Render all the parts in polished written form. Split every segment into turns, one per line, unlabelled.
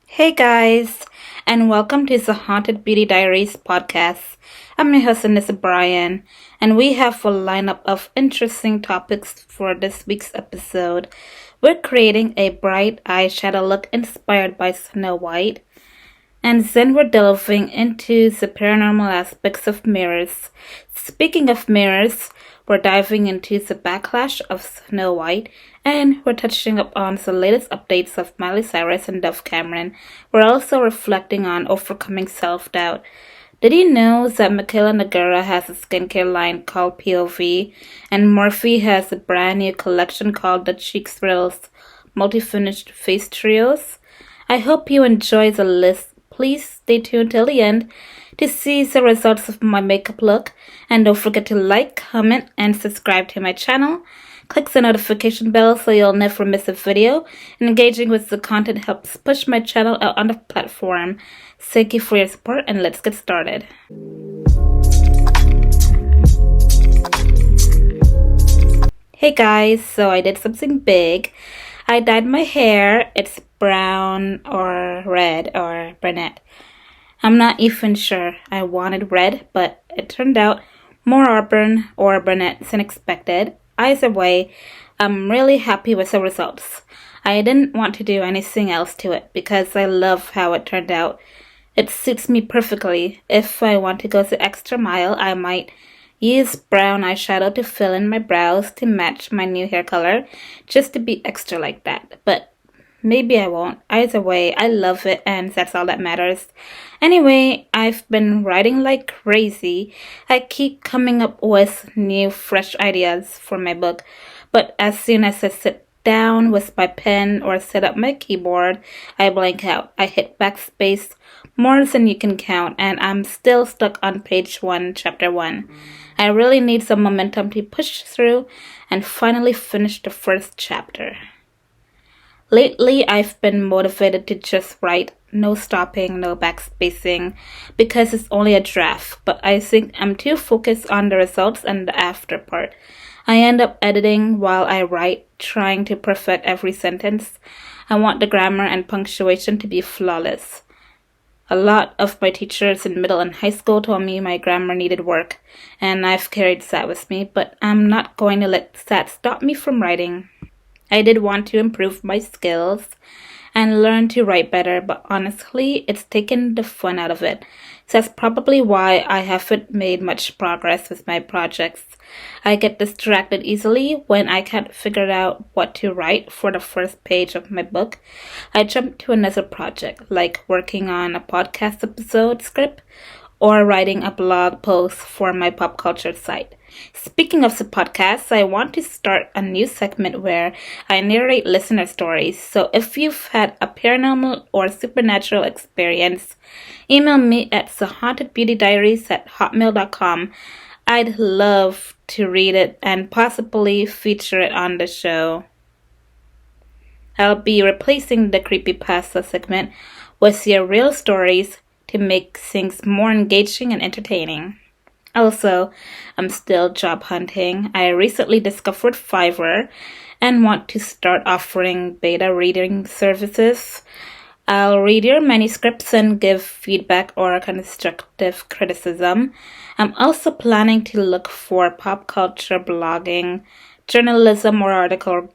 Hey guys, and welcome to the Haunted Beauty Diaries podcast. I'm your host, Mr. Brian, and we have a lineup of interesting topics for this week's episode. We're creating a bright eyeshadow look inspired by Snow White, and then we're delving into the paranormal aspects of mirrors. Speaking of mirrors, we're diving into the backlash of Snow White, and we're touching up on the latest updates of Miley Cyrus and Dove Cameron. We're also reflecting on overcoming self-doubt. Did you know that Michaela Nagura has a skincare line called POV, and Morphe has a brand new collection called the Cheek Thrills Multi-Finished Face Trios? I hope you enjoy the list. Please stay tuned till the end to see the results of my makeup look, and don't forget to like, comment, and subscribe to my channel. Click the notification bell so you'll never miss a video. Engaging with the content helps push my channel out on the platform. Thank you for your support, and let's get started. Hey guys, so I did something big. I dyed my hair. It's brown or red or brunette. I'm not even sure. I wanted red, but it turned out more auburn or brunette than expected. Either way, I'm really happy with the results. I didn't want to do anything else to it because I love how it turned out. It suits me perfectly. If I want to go the extra mile, I might use brown eyeshadow to fill in my brows to match my new hair color, just to be extra like that. But maybe I won't. Either way, I love it, and that's all that matters. Anyway, I've been writing like crazy. I keep coming up with new, fresh ideas for my book, but as soon as I sit down with my pen or set up my keyboard, I blank out. I hit backspace more than you can count, and I'm still stuck on page 1, chapter 1. I really need some momentum to push through and finally finish the first chapter. Lately, I've been motivated to just write, no stopping, no backspacing, because it's only a draft, but I think I'm too focused on the results and the after part. I end up editing while I write, trying to perfect every sentence. I want the grammar and punctuation to be flawless. A lot of my teachers in middle and high school told me my grammar needed work, and I've carried that with me, but I'm not going to let that stop me from writing. I did want to improve my skills and learn to write better, but honestly, it's taken the fun out of it. That's probably why I haven't made much progress with my projects. I get distracted easily when I can't figure out what to write for the first page of my book. I jump to another project, like working on a podcast episode script or writing a blog post for my pop culture site. Speaking of the podcast, I want to start a new segment where I narrate listener stories. So if you've had a paranormal or supernatural experience, email me at thehauntedbeautydiaries@hotmail.com. I'd love to read it and possibly feature it on the show. I'll be replacing the creepypasta segment with your real stories to make things more engaging and entertaining. Also, I'm still job hunting. I recently discovered Fiverr and want to start offering beta reading services. I'll read your manuscripts and give feedback or constructive criticism. I'm also planning to look for pop culture blogging, journalism, or article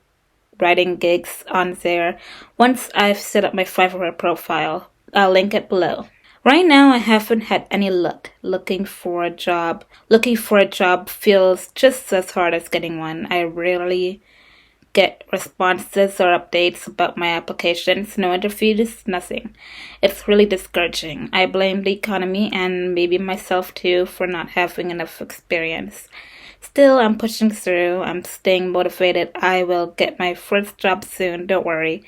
writing gigs on there once I've set up my Fiverr profile. I'll link it below. Right now, I haven't had any luck looking for a job. Looking for a job feels just as hard as getting one. I rarely get responses or updates about my applications. No interviews, nothing. It's really discouraging. I blame the economy and maybe myself too for not having enough experience. Still, I'm pushing through. I'm staying motivated. I will get my first job soon, don't worry.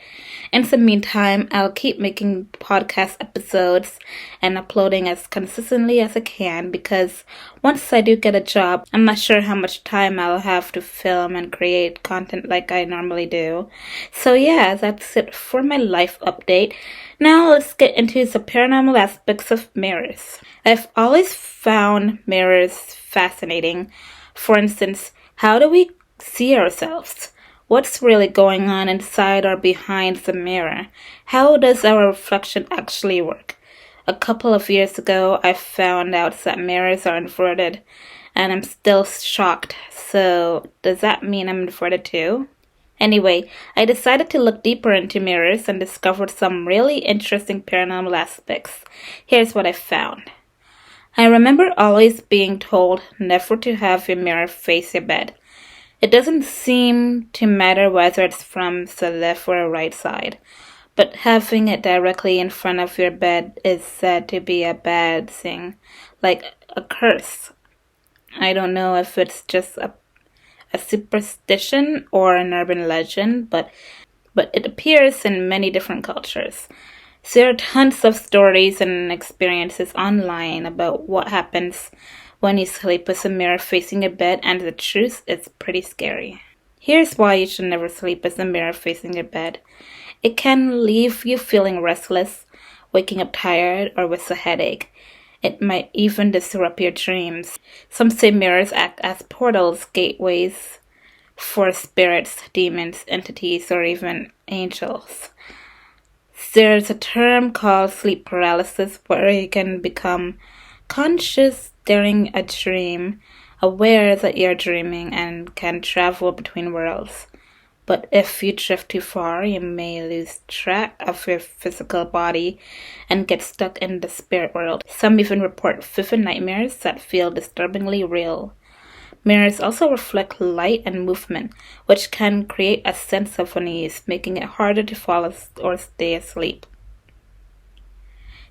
In the meantime, I'll keep making podcast episodes and uploading as consistently as I can, because once I do get a job, I'm not sure how much time I'll have to film and create content like I normally do. So yeah, that's it for my life update. Now let's get into the paranormal aspects of mirrors. I've always found mirrors fascinating. For instance, how do we see ourselves? What's really going on inside or behind the mirror? How does our reflection actually work? A couple of years ago, I found out that mirrors are inverted, and I'm still shocked. So, does that mean I'm inverted too? Anyway, I decided to look deeper into mirrors and discovered some really interesting paranormal aspects. Here's what I found. I remember always being told never to have your mirror face your bed. It doesn't seem to matter whether it's from the left or right side, but having it directly in front of your bed is said to be a bad thing, like a curse. I don't know if it's just a superstition or an urban legend, but it appears in many different cultures. There are tons of stories and experiences online about what happens when you sleep with a mirror facing your bed, and the truth is pretty scary. Here's why you should never sleep with a mirror facing your bed. It can leave you feeling restless, waking up tired, or with a headache. It might even disrupt your dreams. Some say mirrors act as portals, gateways for spirits, demons, entities, or even angels. There's a term called sleep paralysis where you can become conscious during a dream, aware that you're dreaming, and can travel between worlds. But if you drift too far, you may lose track of your physical body and get stuck in the spirit world. Some even report vivid nightmares that feel disturbingly real. Mirrors also reflect light and movement, which can create a sense of unease, making it harder to fall or stay asleep.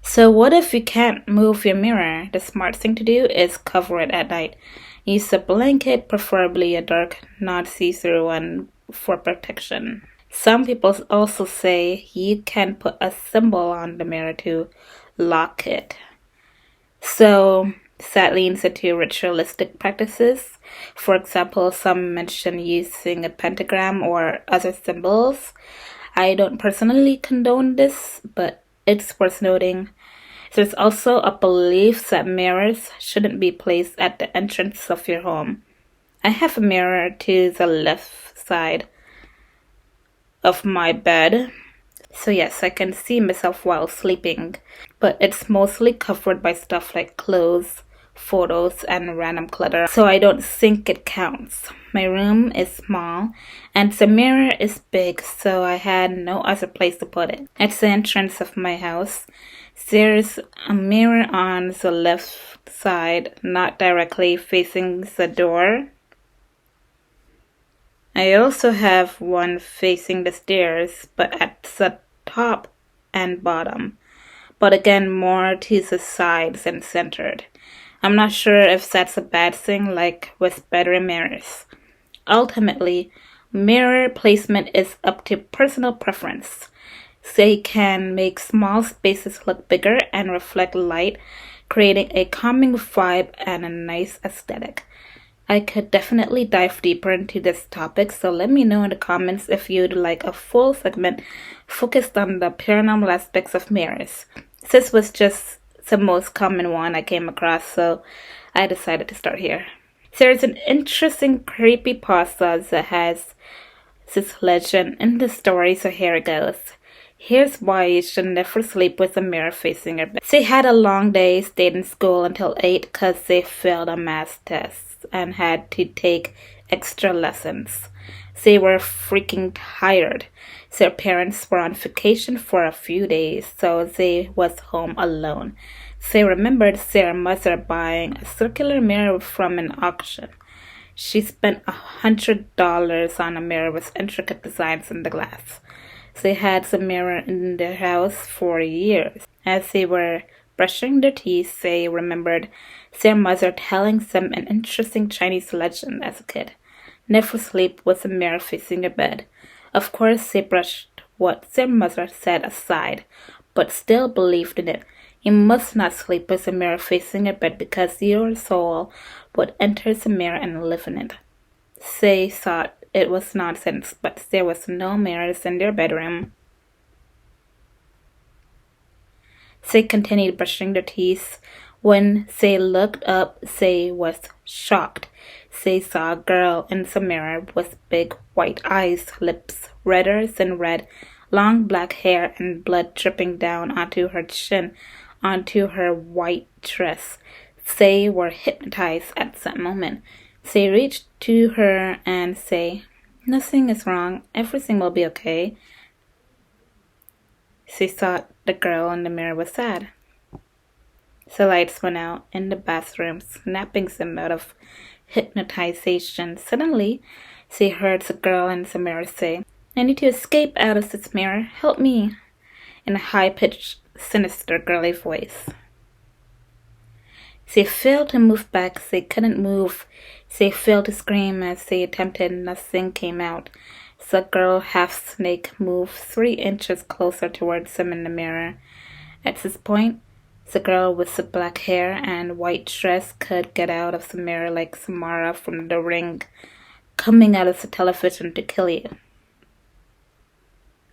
So what if you can't move your mirror? The smart thing to do is cover it at night. Use a blanket, preferably a dark, not see-through one, for protection. Some people also say you can put a symbol on the mirror to lock it. So that leans into ritualistic practices. For example, some mention using a pentagram or other symbols. I don't personally condone this, but it's worth noting. There's also a belief that mirrors shouldn't be placed at the entrance of your home. I have a mirror to the left side of my bed, so yes, I can see myself while sleeping, but it's mostly covered by stuff like clothes, photos, and random clutter, so I don't think it counts. My room is small, and the mirror is big, so I had no other place to put it. At the entrance of my house, there's a mirror on the left side, not directly facing the door. I also have one facing the stairs, but at the top and bottom, but again more to the sides and centered. I'm not sure if that's a bad thing, like with bedroom mirrors. Ultimately, mirror placement is up to personal preference. They can make small spaces look bigger and reflect light, creating a calming vibe and a nice aesthetic. I could definitely dive deeper into this topic, so let me know in the comments if you'd like a full segment focused on the paranormal aspects of mirrors. This was just the most common one I came across, so I decided to start here. There's an interesting creepypasta that has this legend in the story, so here it goes. Here's why you should never sleep with a mirror facing your bed. They had a long day, stayed in school until 8 because they failed a math test and had to take extra lessons. They were freaking tired. Their parents were on vacation for a few days, so they was home alone. They remembered their mother buying a circular mirror from an auction. She spent $100 on a mirror with intricate designs in the glass. They had the mirror in their house for years. As they were brushing their teeth, they remembered their mother telling them an interesting Chinese legend as a kid. Never sleep with a mirror facing your bed. Of course, they brushed what their mother said aside, but still believed in it. You must not sleep with a mirror facing your bed because your soul would enter the mirror and live in it. They thought it was nonsense, but there was no mirrors in their bedroom. They continued brushing their teeth When Say looked up, Say was shocked. Say saw a girl in the mirror with big white eyes, lips redder than red, long black hair, and blood dripping down onto her chin, onto her white dress. Say were hypnotized at that moment. Say reached to her and say, "Nothing is wrong. Everything will be okay." She thought the girl in the mirror was sad. The lights went out in the bathroom, snapping them out of hypnotization. Suddenly, she heard the girl in the mirror say, "I need to escape out of this mirror. Help me," in a high-pitched, sinister, girly voice. They failed to move back. They couldn't move. They failed to scream as they attempted. Nothing came out. The girl half-snake moved 3 inches closer towards them in the mirror. At this point, the girl with the black hair and white dress could get out of the mirror like Samara from The Ring, coming out of the television to kill you.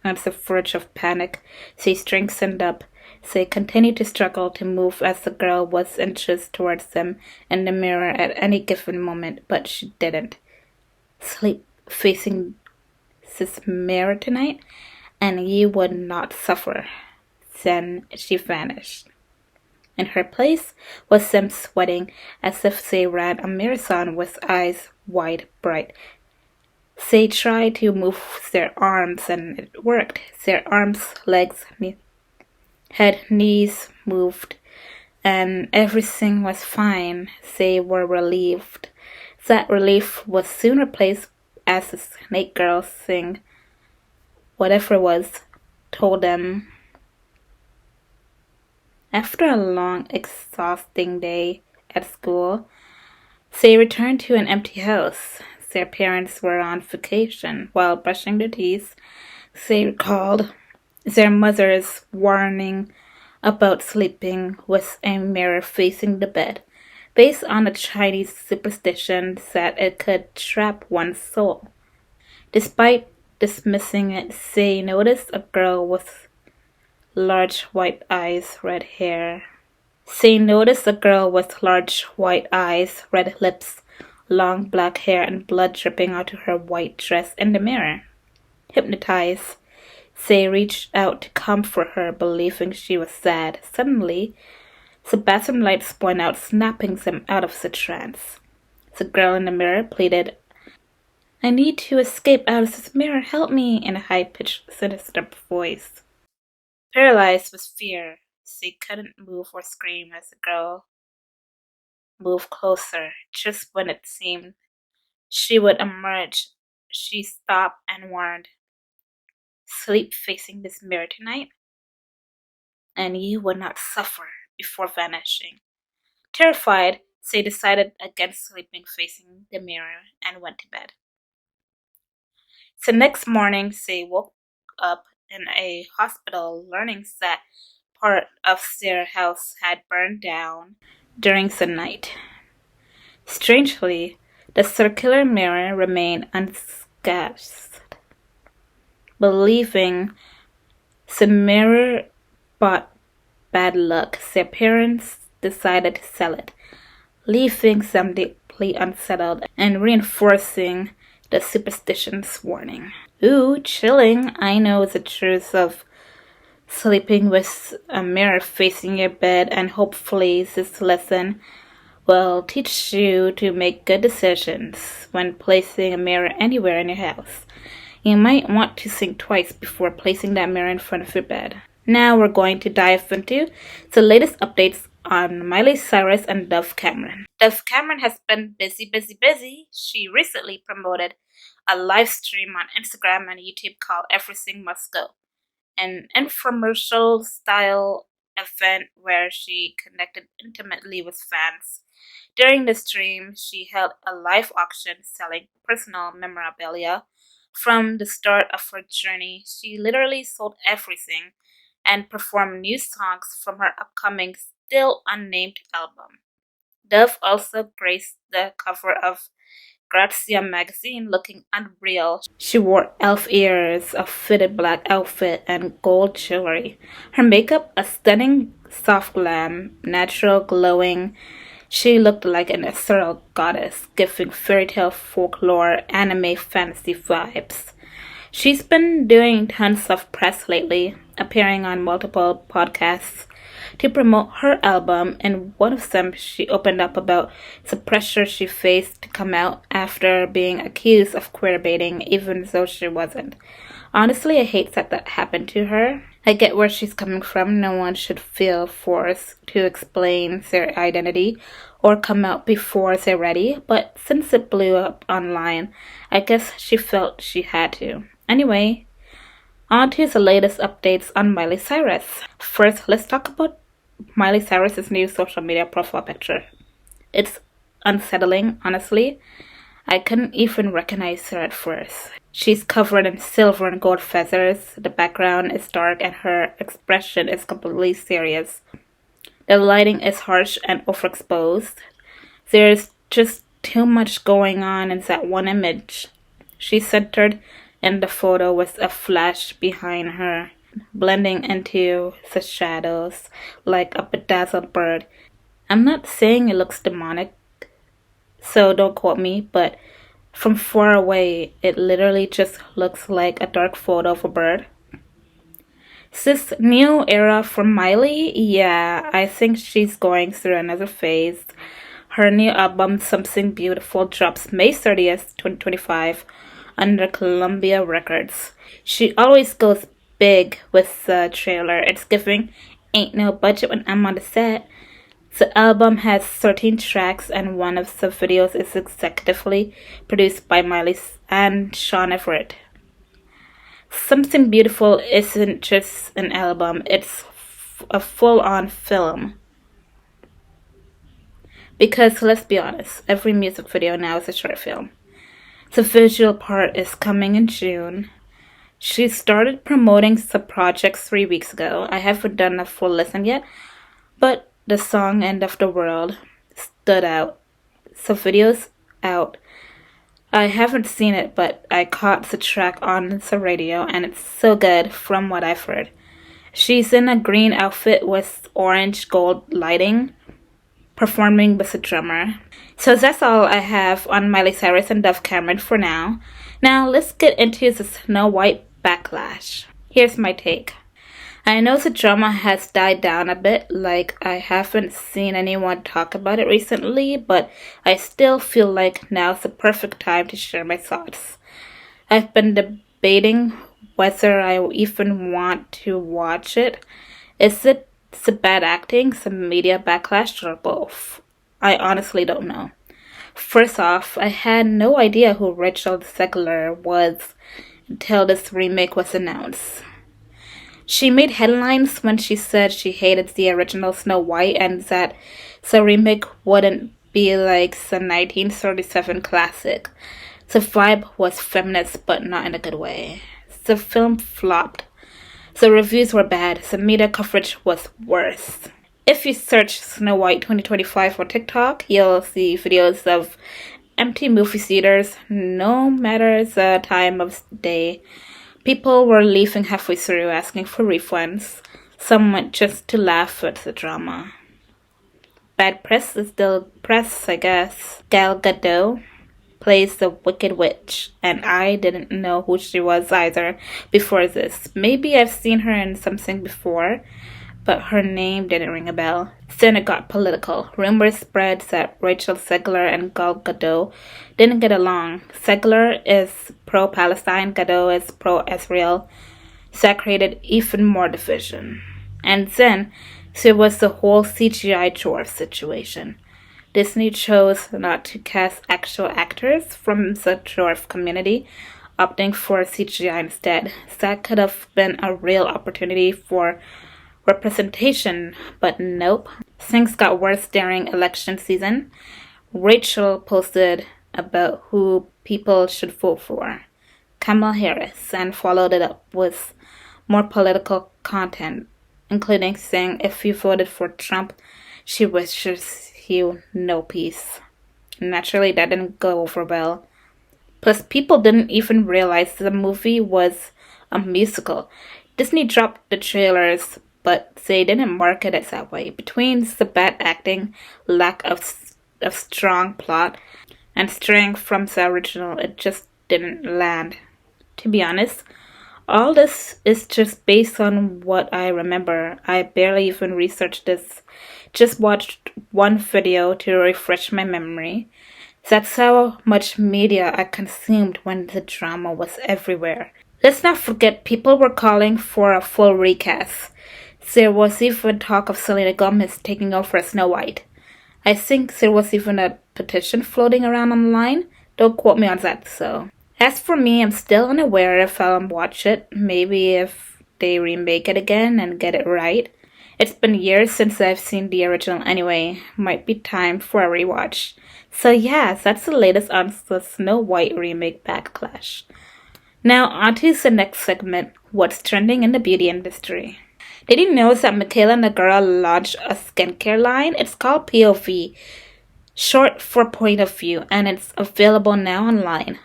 On the verge of panic, she strengthened up. They continued to struggle to move as the girl was inches towards them in the mirror at any given moment, but she didn't. "Sleep facing this mirror tonight, and you would not suffer." Then she vanished. In her place was them sweating as if they ran a marathon with eyes wide bright. They tried to move their arms and it worked. Their arms, legs, head, knees moved, and everything was fine. They were relieved. That relief was soon replaced as the snake girl thing, whatever it was, told them. After a long, exhausting day at school, they returned to an empty house. Their parents were on vacation. While brushing their teeth, they recalled their mother's warning about sleeping with a mirror facing the bed, based on a Chinese superstition that it could trap one's soul. Despite dismissing it, they noticed a girl with large white eyes, red hair. They noticed a girl with large white eyes, red lips, long black hair, and blood dripping onto her white dress in the mirror. Hypnotized, they reached out to comfort her, believing she was sad. Suddenly, the bathroom lights went out, snapping them out of the trance. The girl in the mirror pleaded, "I need to escape out of this mirror. Help me," in a high-pitched, sinister voice. Paralyzed with fear, she couldn't move or scream as the girl moved closer. Just when it seemed she would emerge, she stopped and warned, "Sleep facing this mirror tonight, and you will not suffer," before vanishing. Terrified, she decided against sleeping facing the mirror and went to bed. The next morning, she woke up in a hospital, learning that part of their house had burned down during the night. Strangely, the circular mirror remained unscathed. Believing the mirror brought bad luck, their parents decided to sell it, leaving them deeply unsettled and reinforcing the superstition's warning. Ooh, chilling. I know the truth of sleeping with a mirror facing your bed, and hopefully this lesson will teach you to make good decisions when placing a mirror anywhere in your house. You might want to think twice before placing that mirror in front of your bed. Now we're going to dive into the latest updates on Miley Cyrus and Dove Cameron. Dove Cameron has been busy. She recently promoted a live stream on Instagram and YouTube called Everything Must Go, an infomercial style event where she connected intimately with fans. During the stream, she held a live auction selling personal memorabilia. From the start of her journey, she literally sold everything and performed new songs from her upcoming still unnamed album. Dove also graced the cover of Grazia magazine looking unreal. She wore elf ears, a fitted black outfit, and gold jewelry. Her makeup, a stunning soft glam, natural glowing. She looked like an ethereal goddess, giving fairy tale folklore, anime fantasy vibes. She's been doing tons of press lately, appearing on multiple podcasts to promote her album, and one of them she opened up about the pressure she faced to come out after being accused of queerbaiting, even though she wasn't. Honestly, I hate that happened to her. I get where she's coming from. No one should feel forced to explain their identity or come out before they're ready, but since it blew up online, I guess she felt she had to. Anyway, on to the latest updates on Miley Cyrus. First, let's talk about Miley Cyrus's new social media profile picture. It's unsettling, honestly. I couldn't even recognize her at first. She's covered in silver and gold feathers, the background is dark, and her expression is completely serious. The lighting is harsh and overexposed. There's just too much going on in that one image. She's centered in the photo with a flash behind her, blending into the shadows like a bedazzled bird. I'm not saying it looks demonic, so don't quote me, but from far away, it literally just looks like a dark photo of a bird. Is this new era for Miley? Yeah, I think she's going through another phase. Her new album, Something Beautiful, drops May 30th, 2025, under Columbia Records. She always goes big with the trailer. It's giving ain't no budget when I'm on the set. The album has 13 tracks, and one of the videos is executively produced by Miley and Sean Everett. Something Beautiful isn't just an album, it's a full-on film. Because let's be honest, every music video now is a short film. The visual part is coming in June. She started promoting the project 3 weeks ago. I haven't done a full listen yet, but the song End of the World stood out. The video's out. I haven't seen it, but I caught the track on the radio, and it's so good from what I've heard. She's in a green outfit with orange gold lighting, performing with a drummer. So that's all I have on Miley Cyrus and Dove Cameron for now. Now let's get into the Snow White backlash. Here's my take. I know the drama has died down a bit, like I haven't seen anyone talk about it recently, but I still feel like now's the perfect time to share my thoughts. I've been debating whether I even want to watch it. Is it the bad acting, some media backlash, or both? I honestly don't know. First off, I had no idea who Rachel Zegler was until this remake was announced. She made headlines when she said she hated the original Snow White and that the remake wouldn't be like the 1937 classic. The vibe was feminist, but not in a good way. The film flopped. The reviews were bad. The media coverage was worse. If you search Snow White 2025 on TikTok, you'll see videos of empty movie theaters, no matter the time of day. People were leaving halfway through asking for refunds. Some went just to laugh at the drama. Bad press is still press, I guess. Gal Gadot plays the Wicked Witch, and I didn't know who she was either before this. Maybe I've seen her in something before, but her name didn't ring a bell. Then it got political. Rumors spread that Rachel Zegler and Gal Gadot didn't get along. Zegler is pro-Palestine, Gadot is pro-Israel. That created even more division. And then there was the whole CGI dwarf situation. Disney chose not to cast actual actors from the dwarf community, opting for CGI instead. That could have been a real opportunity for representation, but nope. Things got worse during election season. Rachel posted about who people should vote for, Kamala Harris, and followed it up with more political content, including saying if you voted for Trump, she wishes you no peace. Naturally, that didn't go over well. Plus, people didn't even realize the movie was a musical. Disney dropped the trailers, but they didn't market it that way. Between the bad acting, lack of strong plot, and strength from the original, it just didn't land. To be honest, all this is just based on what I remember. I barely even researched this. Just watched one video to refresh my memory. That's how much media I consumed when the drama was everywhere. Let's not forget people were calling for a full recast. There was even talk of Selena Gomez taking over as Snow White. I think there was even a petition floating around online. Don't quote me on that, so. As for me, I'm still unaware if I'll watch it. Maybe if they remake it again and get it right. It's been years since I've seen the original anyway. Might be time for a rewatch. So yeah, that's the latest on the Snow White remake backlash. Now on to the next segment, what's trending in the beauty industry. Did you know that Michaela Nagura launched a skincare line? It's called POV, short for point of view, and it's available now online.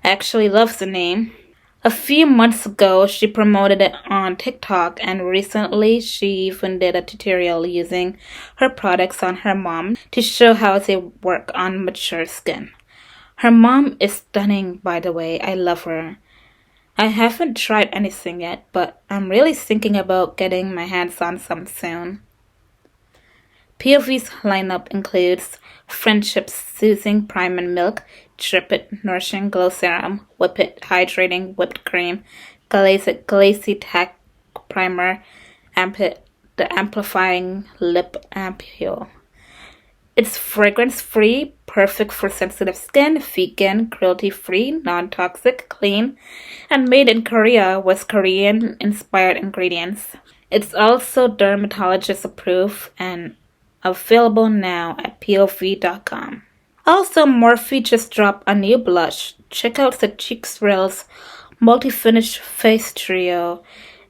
I actually love the name. A few months ago, she promoted it on TikTok, and recently she even did a tutorial using her products on her mom to show how they work on mature skin. Her mom is stunning, by the way. I love her. I haven't tried anything yet, but I'm really thinking about getting my hands on some soon. POV's lineup includes Friendship Soothing Prime and Milk, Drip It Nourishing Glow Serum, Whip It Hydrating Whipped Cream, Glacy Tack Primer, Amp It, the Amplifying Lip Ampule. It's fragrance-free, perfect for sensitive skin, vegan, cruelty-free, non-toxic, clean, and made in Korea with Korean-inspired ingredients. It's also dermatologist approved and available now at POV.com. Also, Morphe just dropped a new blush. Check out the Cheek Thrills Multi-Finish Face Trio.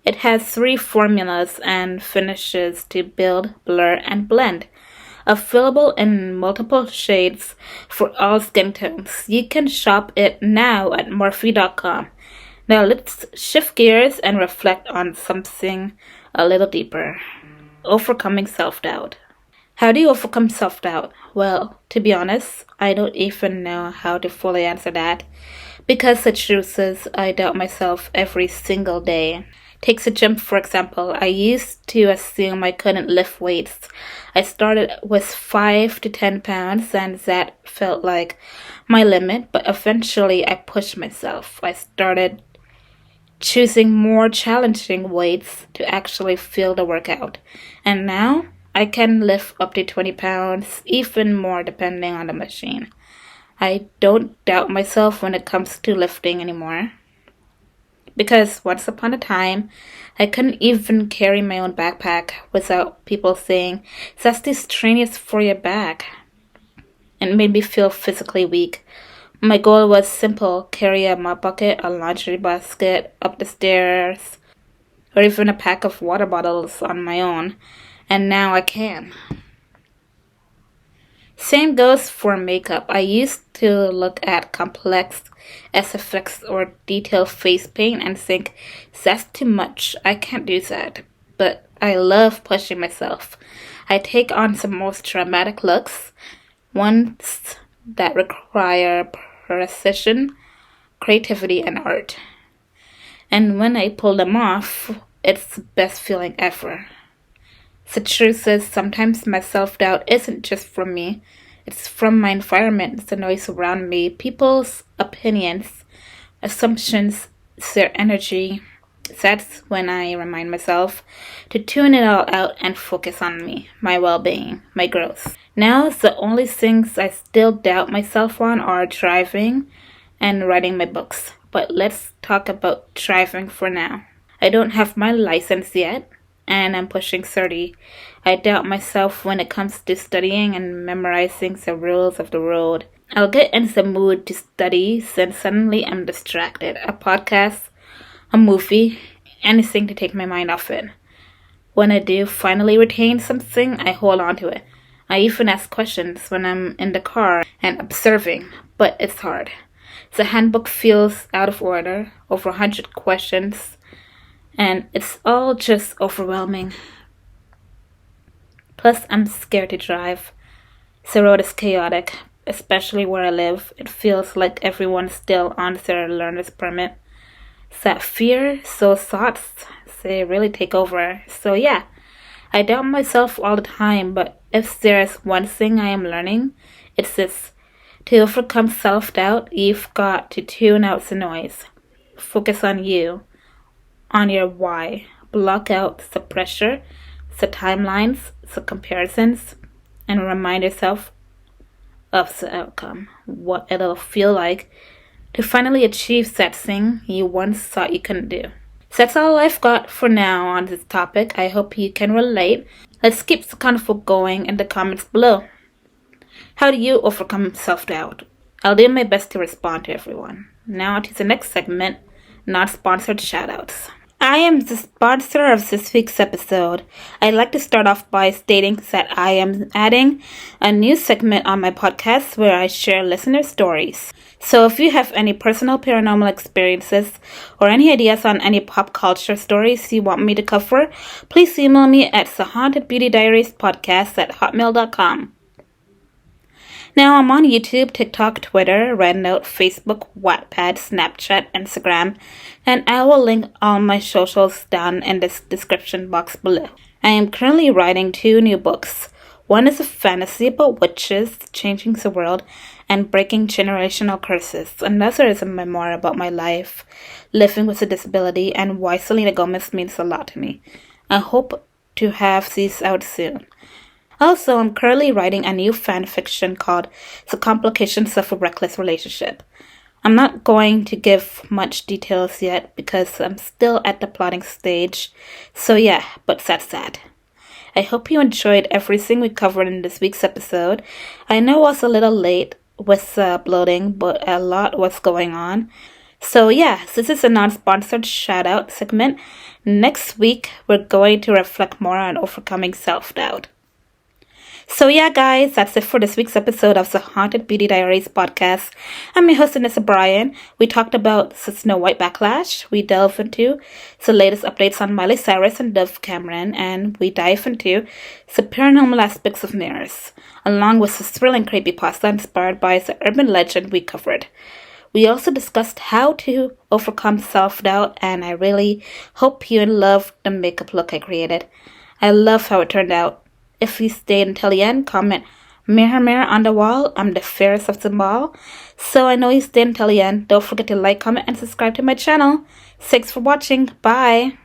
It has 3 formulas and finishes to build, blur, and blend. Available in multiple shades for all skin tones. You can shop it now at Morphe.com. Now let's shift gears and reflect on something a little deeper. Overcoming self-doubt. How do you overcome self-doubt? Well, to be honest, I don't even know how to fully answer that. Because the truth is, I doubt myself every single day. Take the gym, for example. I used to assume I couldn't lift weights. I started with 5 to 10 pounds, and that felt like my limit, but eventually I pushed myself. I started choosing more challenging weights to actually feel the workout. And now I can lift up to 20 pounds, even more depending on the machine. I don't doubt myself when it comes to lifting anymore. Because once upon a time, I couldn't even carry my own backpack without people saying, that's too strenuous for your back. It made me feel physically weak. My goal was simple, carry a mop bucket, a laundry basket up the stairs, or even a pack of water bottles on my own. And now I can. Same goes for makeup. I used to look at complex SFX or detailed face paint and think, that's too much. I can't do that. But I love pushing myself. I take on the most dramatic looks, ones that require precision, creativity, and art. And when I pull them off, it's the best feeling ever. The truth is, sometimes my self-doubt isn't just from me. It's from my environment, the noise around me, people's opinions, assumptions, their energy. That's when I remind myself to tune it all out and focus on me, my well-being, my growth. Now, the only things I still doubt myself on are driving and writing my books. But let's talk about driving for now. I don't have my license yet, and I'm pushing 30. I doubt myself when it comes to studying and memorizing the rules of the road. I'll get in the mood to study, then suddenly I'm distracted. A podcast, a movie, anything to take my mind off it. When I do finally retain something, I hold on to it. I even ask questions when I'm in the car and observing, but it's hard. The handbook feels out of order, over 100 questions. and it's all just overwhelming. Plus, I'm scared to drive. The road is chaotic, especially where I live. It feels like everyone's still on their learner's permit. That fear, those thoughts, they really take over. So yeah, I doubt myself all the time, but if there's one thing I am learning, it's this. To overcome self-doubt, you've got to tune out the noise. Focus on you, on your why. Block out the pressure, the timelines, the comparisons, and remind yourself of the outcome, what it'll feel like to finally achieve that thing you once thought you couldn't do. So that's all I've got for now on this topic. I hope you can relate. Let's keep the convo going in the comments below. How do you overcome self-doubt? I'll do my best to respond to everyone. Now to the next segment, not sponsored shoutouts. I am the sponsor of this week's episode. I'd like to start off by stating that I am adding a new segment on my podcast where I share listener stories. So if you have any personal paranormal experiences or any ideas on any pop culture stories you want me to cover, please email me at THBDP@hotmail.com. Now I'm on YouTube, TikTok, Twitter, RedNote, Facebook, Wattpad, Snapchat, Instagram, and I will link all my socials down in the description box below. I am currently writing 2 new books. One is a fantasy about witches changing the world and breaking generational curses. Another is a memoir about my life, living with a disability, and why Selena Gomez means a lot to me. I hope to have these out soon. Also, I'm currently writing a new fan fiction called The Complications of a Reckless Relationship. I'm not going to give much details yet because I'm still at the plotting stage. So yeah, but that's that. I hope you enjoyed everything we covered in this week's episode. I know I was a little late with uploading, but a lot was going on. So yeah, this is a non-sponsored shout-out segment. Next week, we're going to reflect more on overcoming self-doubt. So yeah, guys, that's it for this week's episode of the Haunted Beauty Diaries podcast. I'm your host, Anissa Bryan. We talked about the Snow White backlash. We delve into the latest updates on Miley, Cyrus, and Dove Cameron. And we dive into the paranormal aspects of mirrors, along with the thrilling creepypasta inspired by the urban legend we covered. We also discussed how to overcome self-doubt, and I really hope you loved the makeup look I created. I love how it turned out. If you stayed until the end, comment, "Mirror, mirror on the wall, I'm the fairest of them all." So I know you stayed until the end. Don't forget to like, comment, and subscribe to my channel. Thanks for watching. Bye.